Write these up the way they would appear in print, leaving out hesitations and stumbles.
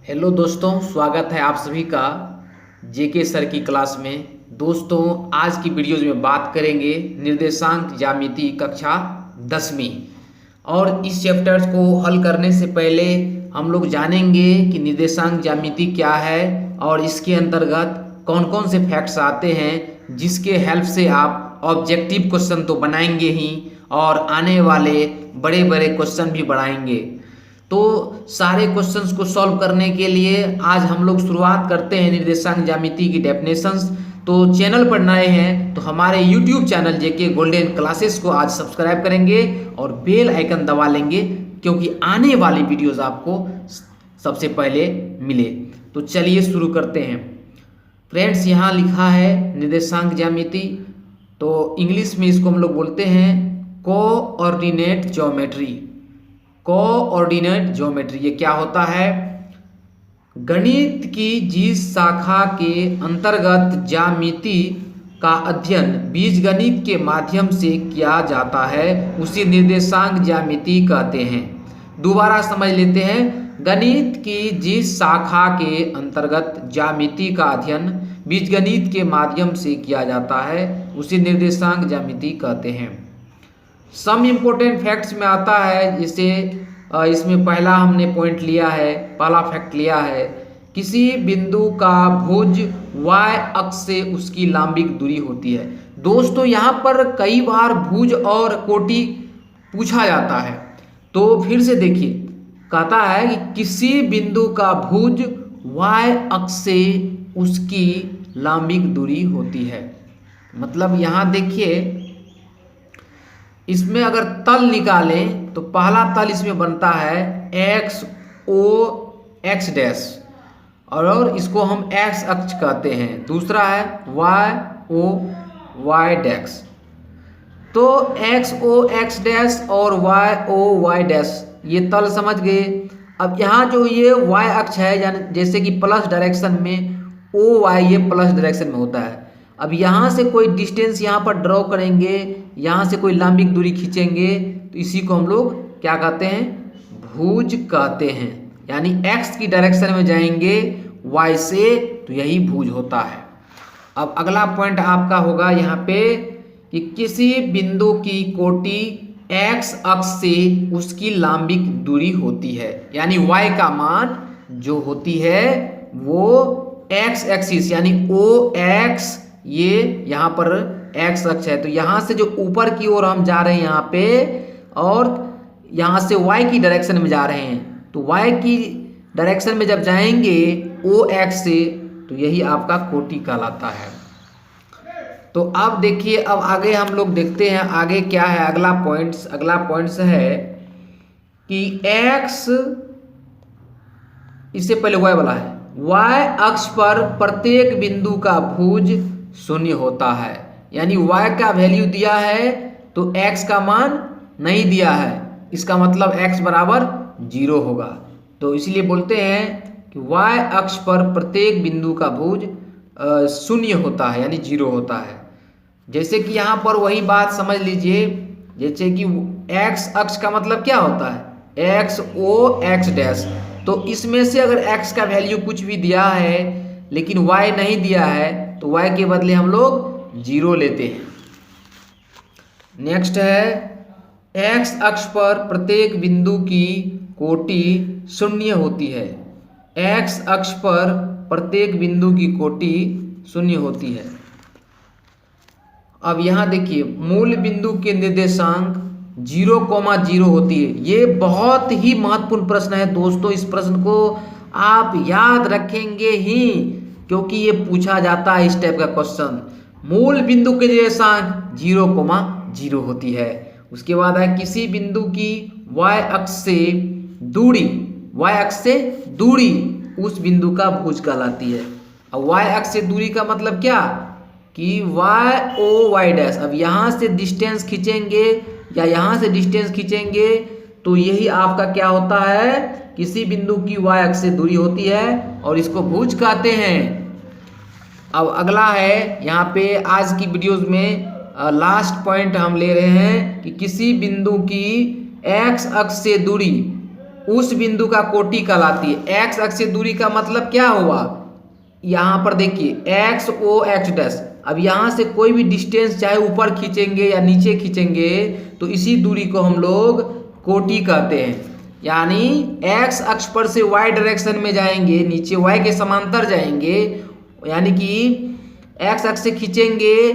Hello दोस्तों, स्वागत है आप सभी का जेके सर की क्लास में। दोस्तों, आज की वीडियोज़ में बात करेंगे निर्देशांक ज्यामिति कक्षा 10वीं। और इस चैप्टर्स को हल करने से पहले हम लोग जानेंगे कि निर्देशांक ज्यामिति क्या है और इसके अंतर्गत कौन कौन से फैक्ट्स आते हैं, जिसके हेल्प से आप ऑब्जेक्टिव क्वेश्चन तो बनाएंगे ही और आने वाले बड़े बड़े क्वेश्चन भी बनाएंगे। तो सारे क्वेश्चंस को सॉल्व करने के लिए आज हम लोग शुरुआत करते हैं निर्देशांक ज्यामिति की डेफिनेशंस। तो चैनल पर नए हैं तो हमारे यूट्यूब चैनल जेके गोल्डन क्लासेस को आज सब्सक्राइब करेंगे और बेल आइकन दबा लेंगे, क्योंकि आने वाली वीडियोस आपको सबसे पहले मिले। तो चलिए शुरू करते हैं फ्रेंड्स। यहाँ लिखा है निर्देशांक ज्यामिति, तो इंग्लिश में इसको हम लोग बोलते हैं कोऑर्डिनेट ज्योमेट्री। कोऑर्डिनेट ज्योमेट्री ये क्या होता है? गणित की जिस शाखा के अंतर्गत ज्यामिति का अध्ययन बीजगणित के माध्यम से किया जाता है उसे निर्देशांक ज्यामिति कहते हैं। दोबारा समझ लेते हैं। गणित की जिस शाखा के अंतर्गत ज्यामिति का अध्ययन बीजगणित के माध्यम से किया जाता है उसे निर्देशांक ज्यामिति कहते हैं। सम इम्पोर्टेंट फैक्ट्स में आता है, जैसे इसमें पहला हमने पॉइंट लिया है, पहला फैक्ट लिया है, किसी बिंदु का भुज y अक्ष से उसकी लंबिक दूरी होती है। दोस्तों, यहाँ पर कई बार भुज और कोटि पूछा जाता है, तो फिर से देखिए, कहता है कि किसी बिंदु का भुज y अक्ष से उसकी लंबिक दूरी होती है। मतलब यहाँ देखिए, इसमें अगर तल निकालें तो पहला तल इसमें बनता है एक्स ओ एक्स डैश, और इसको हम एक्स अक्ष कहते हैं। दूसरा है वाई ओ वाई डैश। तो एक्स ओ एक्स डैश और वाई ओ वाई डैश ये तल समझ गए। अब यहाँ जो ये वाई अक्ष है, यानी जैसे कि प्लस डायरेक्शन में ओ वाई ये प्लस डायरेक्शन में होता है। अब यहाँ से कोई डिस्टेंस यहाँ पर ड्रॉ करेंगे, यहाँ से कोई लंबिक दूरी खींचेंगे, तो इसी को हम लोग क्या कहते हैं? भुज कहते हैं। यानी एक्स की डायरेक्शन में जाएंगे वाई से, तो यही भुज होता है। अब अगला पॉइंट आपका होगा यहाँ पे कि किसी बिंदु की कोटि एक्स अक्ष से उसकी लंबिक दूरी होती है, यानी वाई का मान जो होती है वो एक्स एक्सिस यानी ओ एक्स, ये यहाँ पर एक्स अक्ष है, तो यहाँ से जो ऊपर की ओर हम जा रहे हैं यहाँ पे, और यहाँ से वाई की डायरेक्शन में जा रहे हैं, तो वाई की डायरेक्शन में जब जाएंगे ओ एक्स से, तो यही आपका कोटि कहलाता है। तो अब देखिए, अब आगे हम लोग देखते हैं आगे क्या है। अगला पॉइंट्स है कि एक्स, इससे पहले वाई वाला है, वाई अक्ष पर प्रत्येक बिंदु का भुज शून्य होता है। यानी y का वैल्यू दिया है तो x का मान नहीं दिया है, इसका मतलब x बराबर 0 होगा। तो इसलिए बोलते हैं कि y अक्ष पर प्रत्येक बिंदु का भुज शून्य होता है, यानी 0 होता है। जैसे कि यहाँ पर वही बात समझ लीजिए, जैसे कि x अक्ष का मतलब क्या होता है? x o x dash. तो इसमें से अगर x का वैल्यू कुछ भी दिया है लेकिन y नहीं दिया है, तो y के बदले हम लोग 0 लेते हैं। नेक्स्ट है x अक्ष पर प्रत्येक बिंदु की कोटि शून्य होती है। x अक्ष पर प्रत्येक बिंदु की कोटि शून्य होती है। अब यहाँ देखिए, मूल बिंदु के निर्देशांक 0,0 होती है। ये बहुत ही महत्वपूर्ण प्रश्न है दोस्तों। इस प्रश्न को आप याद रखेंगे ही, क्योंकि ये पूछा जाता है इस टाइप का क्वेश्चन। मूल बिंदु के निर्देशांक 0,0 होती है। उसके बाद है किसी बिंदु की y अक्ष से दूरी उस बिंदु का भुज कहलाती है। अब y अक्ष से दूरी का मतलब क्या कि y o y डैश। अब यहाँ से डिस्टेंस खींचेंगे या यहाँ से डिस्टेंस खींचेंगे, तो यही आपका क्या होता है? किसी बिंदु की y अक्ष से दूरी होती है और इसको भुज कहते हैं। अब अगला है यहाँ पे आज की वीडियोस में लास्ट पॉइंट हम ले रहे हैं कि किसी बिंदु की x अक्ष से दूरी उस बिंदु का कोटि कहलाती है। एक्स अक्ष से दूरी का मतलब क्या हुआ, यहाँ पर देखिए एक्स ओ एक्स डैश। अब यहाँ से कोई भी डिस्टेंस चाहे ऊपर खींचेंगे या नीचे खींचेंगे तो इसी दूरी को हम लोग कोटि कहते हैं। यानी एक्स अक्ष पर से वाई डायरेक्शन में जाएंगे, नीचे वाई के समांतर जाएंगे, यानी कि एक्स अक्ष से खींचेंगे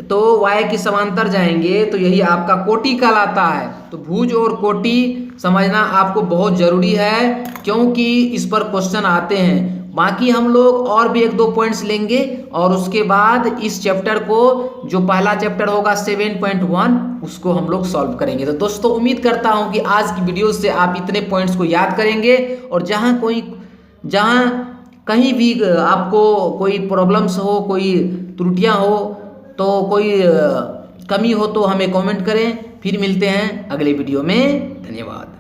तो वाई के समांतर जाएंगे, तो यही आपका कोटि कहलाता है। तो भुज और कोटि समझना आपको बहुत जरूरी है, क्योंकि इस पर क्वेश्चन आते हैं। बाकी हम लोग और भी 1-2 पॉइंट्स लेंगे और उसके बाद इस चैप्टर को, जो पहला चैप्टर होगा 7.1, उसको हम लोग सॉल्व करेंगे। तो दोस्तों उम्मीद करता हूं कि आज की वीडियो से आप इतने पॉइंट्स को याद करेंगे, और जहां कहीं भी आपको कोई प्रॉब्लम्स हो, कोई त्रुटियां हो, तो कोई कमी हो तो हमें कमेंट करें। फिर मिलते हैं अगले वीडियो में। धन्यवाद।